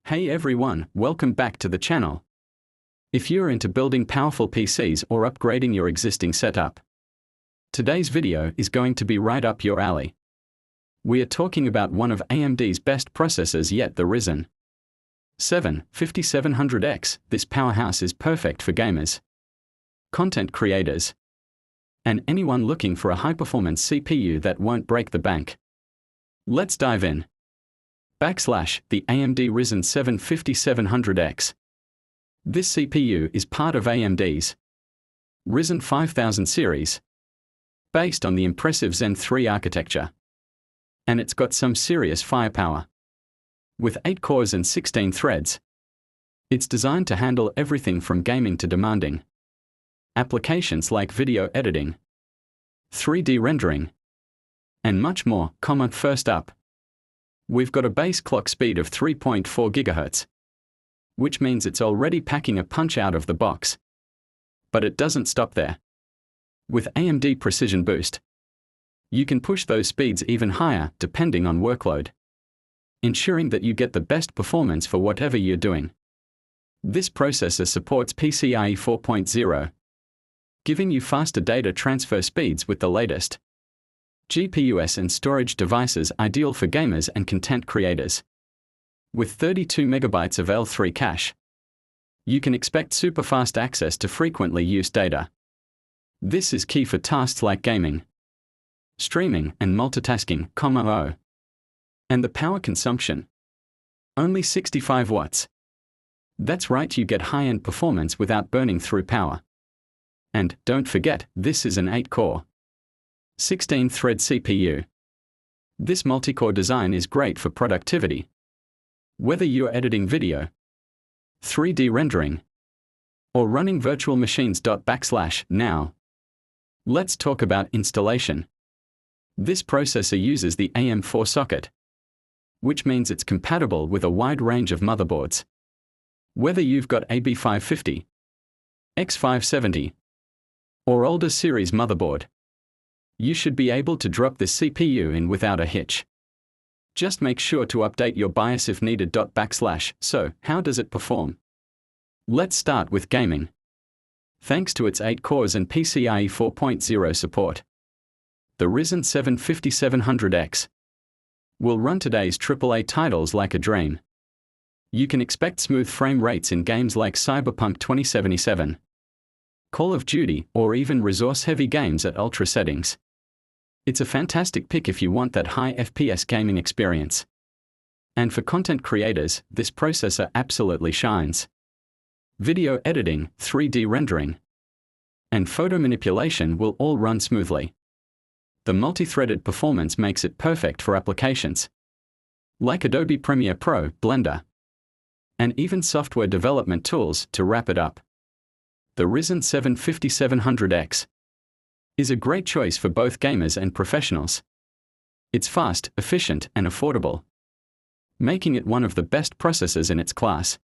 Hey everyone, welcome back to the channel. If you're into building powerful PCs or upgrading your existing setup, today's video is going to be right up your alley. We are talking about one of AMD's best processors yet, the Ryzen 7 5700X. This powerhouse is perfect for gamers, content creators, and anyone looking for a high-performance CPU that won't break the bank. Let's dive in. The AMD Ryzen 7 5700X. This CPU is part of AMD's Ryzen 5000 series, based on the impressive Zen 3 architecture. And it's got some serious firepower. With 8 cores and 16 threads, it's designed to handle everything from gaming to demanding applications like video editing, 3D rendering, and much more. First up, we've got a base clock speed of 3.4 GHz, which means it's already packing a punch out of the box. But it doesn't stop there. With AMD Precision Boost, you can push those speeds even higher depending on workload, ensuring that you get the best performance for whatever you're doing. This processor supports PCIe 4.0, giving you faster data transfer speeds with the latest GPUs and storage devices, ideal for gamers and content creators. With 32 MB of L3 cache, you can expect super fast access to frequently used data. This is key for tasks like gaming, streaming, and multitasking. And the power consumption? Only 65 watts. That's right, you get high-end performance without burning through power. And don't forget, this is an 8-core, 16-thread CPU. This multi-core design is great for productivity, whether you're editing video, 3D rendering, or running virtual machines. Now, let's talk about installation. This processor uses the AM4 socket, which means it's compatible with a wide range of motherboards. Whether you've got AB550, X570, or older series motherboard, you should be able to drop this CPU in without a hitch. Just make sure to update your BIOS if needed. So, how does it perform? Let's start with gaming. Thanks to its 8 cores and PCIe 4.0 support, the Ryzen 7 5700X will run today's AAA titles like a dream. You can expect smooth frame rates in games like Cyberpunk 2077, Call of Duty, or even resource-heavy games at ultra settings. It's a fantastic pick if you want that high FPS gaming experience. And for content creators, this processor absolutely shines. Video editing, 3D rendering, and photo manipulation will all run smoothly. The multi-threaded performance makes it perfect for applications like Adobe Premiere Pro, Blender, and even software development tools. To wrap it up, the Ryzen 7 5700X is a great choice for both gamers and professionals. It's fast, efficient, and affordable, making it one of the best processors in its class.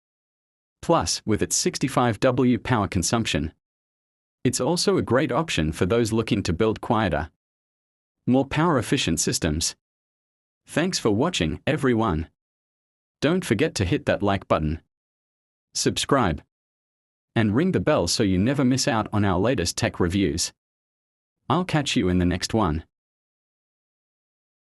Plus, with its 65W power consumption, it's also a great option for those looking to build quieter, more power-efficient systems. Thanks for watching, everyone. Don't forget to hit that like button, subscribe, and ring the bell so you never miss out on our latest tech reviews. I'll catch you in the next one.